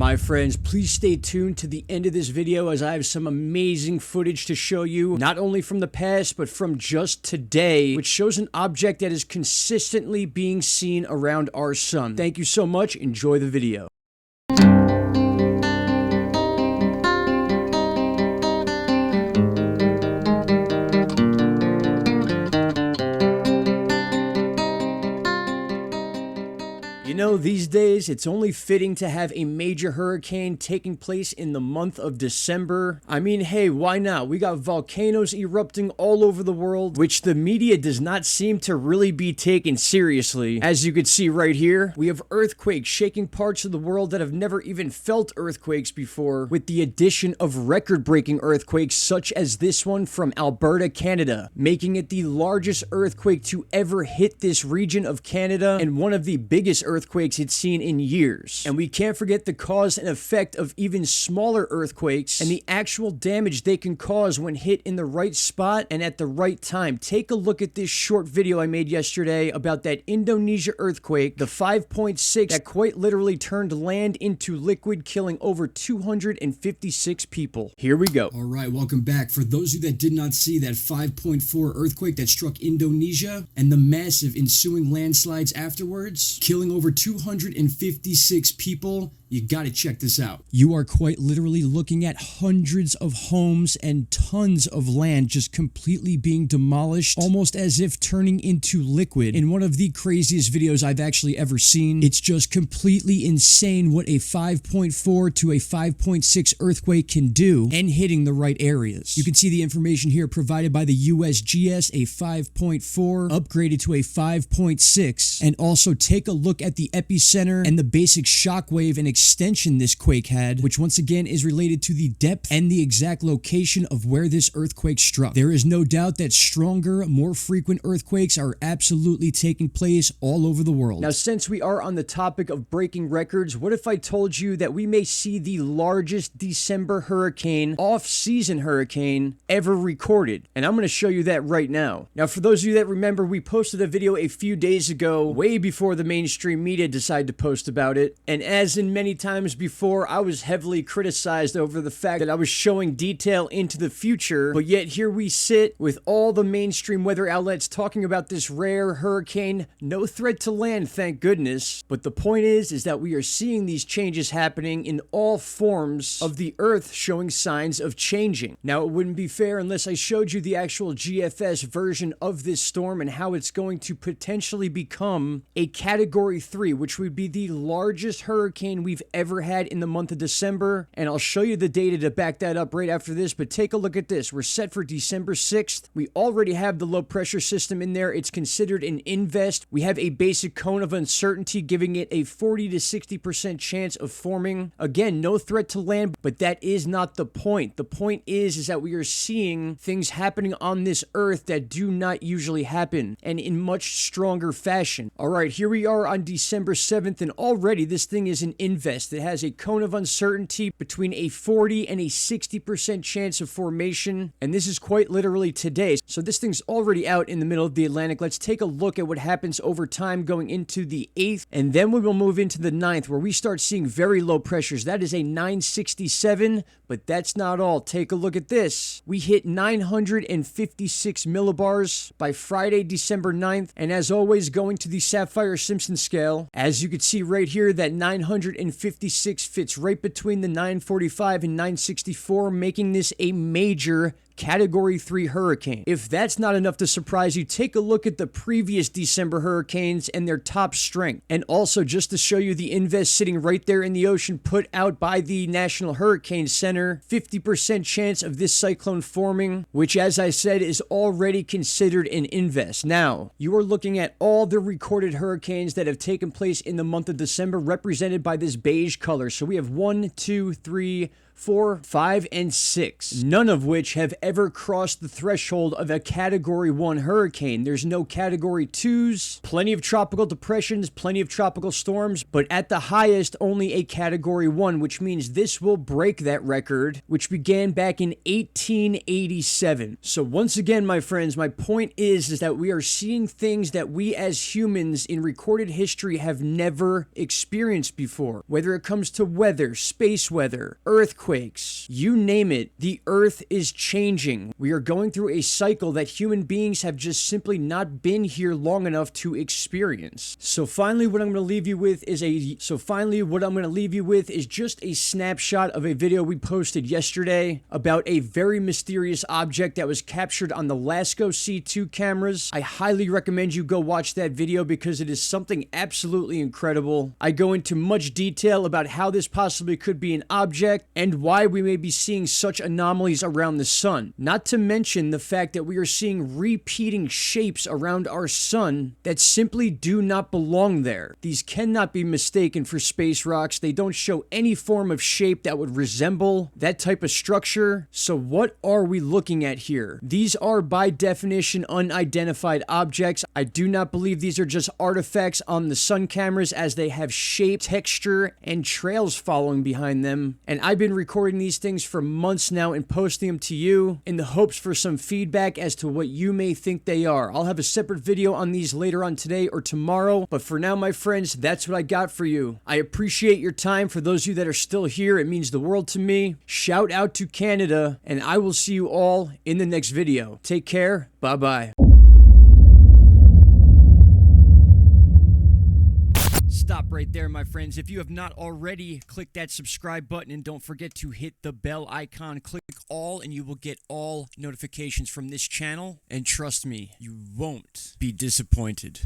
My friends, please stay tuned to the end of this video as I have some amazing footage to show you, not only from the past, but from just today, which shows an object that is consistently being seen around our sun. Thank you so much. Enjoy the video. You know, these days, it's only fitting to have a major hurricane taking place in the month of December. I mean, hey, why not? We got volcanoes erupting all over the world, which the media does not seem to really be taken seriously. As you can see right here, we have earthquakes shaking parts of the world that have never even felt earthquakes before, with the addition of record-breaking earthquakes such as this one from Alberta, Canada, making it the largest earthquake to ever hit this region of Canada and one of the biggest earthquakes it's seen in years. And we can't forget the cause and effect of even smaller earthquakes and the actual damage they can cause when hit in the right spot and at the right time. Take a look at this short video I made yesterday about that Indonesia earthquake, the 5.6 that quite literally turned land into liquid, killing over 256 people. Here we go. All right, welcome back. For those of you that did not see that 5.4 earthquake that struck Indonesia and the massive ensuing landslides afterwards, killing over 256 people, you gotta check this out. You are quite literally looking at hundreds of homes and tons of land just completely being demolished, almost as if turning into liquid. In one of the craziest videos I've actually ever seen, it's just completely insane what a 5.4 to a 5.6 earthquake can do and hitting the right areas. You can see the information here provided by the USGS, a 5.4 upgraded to a 5.6, and also take a look at the epicenter and the basic shockwave and extension this quake had, which once again is related to the depth and the exact location of where this earthquake struck. There is no doubt that stronger, more frequent earthquakes are absolutely taking place all over the world. Now, since we are on the topic of breaking records, what if I told you that we may see the largest December hurricane, off-season hurricane, ever recorded? And I'm going to show you that right now. Now, for those of you that remember, we posted a video a few days ago, way before the mainstream media decided to post about it, and as in many times before, I was heavily criticized over the fact that I was showing detail into the future, but yet here we sit with all the mainstream weather outlets talking about this rare hurricane. No threat to land, thank goodness. But the point is that we are seeing these changes happening in all forms of the earth showing signs of changing. Now, it wouldn't be fair unless I showed you the actual GFS version of this storm and how it's going to potentially become a Category 3, which would be the largest hurricane we've ever had in the month of December, and I'll show you the data to back that up right after this. But take a look at this. We're set for December 6th. We already have the low pressure system in there. It's considered an invest. We have a basic cone of uncertainty, giving it a 40 to 60% chance of forming. Again, no threat to land, but that is not the point. The point is that we are seeing things happening on this earth that do not usually happen, and in much stronger fashion. All right, here we are on December 7th, and already this thing is an invest. It has a cone of uncertainty between a 40 and a 60% chance of formation, and this is quite literally today. So this thing's already out in the middle of the Atlantic. Let's take a look at what happens over time going into the 8th, and then we will move into the 9th, where we start seeing very low pressures. That is a 967, but that's not all. Take a look at this. We hit 956 millibars by Friday, December 9th, and as always, going to the Saffir-Simpson scale, as you can see right here, that 956 fits right between the 945 and 964, making this a major Category 3 hurricane. If that's not enough to surprise you, take a look at the previous December hurricanes and their top strength. And also, just to show you the invest sitting right there in the ocean, put out by the National Hurricane Center, 50% chance of this cyclone forming, which, as I said, is already considered an invest. Now, you are looking at all the recorded hurricanes that have taken place in the month of December, represented by this beige color. So we have 1, 2, 3, 4, 5, and 6, none of which have ever crossed the threshold of a Category 1 hurricane. There's no Category 2s, plenty of tropical depressions, plenty of tropical storms, but at the highest, only a Category 1, which means this will break that record, which began back in 1887. So once again, my friends, my point is that we are seeing things that we as humans in recorded history have never experienced before. Whether it comes to weather, space weather, earthquakes, you name it, the earth is changing. We are going through a cycle that human beings have just simply not been here long enough to experience. So finally, what I'm going to leave you with is just a snapshot of a video we posted yesterday about a very mysterious object that was captured on the LASCO C2 cameras. I highly recommend you go watch that video because it is something absolutely incredible. I go into much detail about how this possibly could be an object and why we may be seeing such anomalies around the sun. Not to mention the fact that we are seeing repeating shapes around our sun that simply do not belong there. These cannot be mistaken for space rocks. They don't show any form of shape that would resemble that type of structure. So what are we looking at here? These are by definition unidentified objects. I do not believe these are just artifacts on the sun cameras, as they have shape, texture, and trails following behind them. And I've been recording these things for months now and posting them to you in the hopes for some feedback as to what you may think they are. I'll have a separate video on these later on today or tomorrow, but for now, my friends, that's what I got for you. I appreciate your time. For those of you that are still here, it means the world to me. Shout out to Canada, and I will see you all in the next video. Take care. Bye-bye. Stop right there, my friends. If you have not already, click that subscribe button and don't forget to hit the bell icon. Click all and you will get all notifications from this channel. And trust me, you won't be disappointed.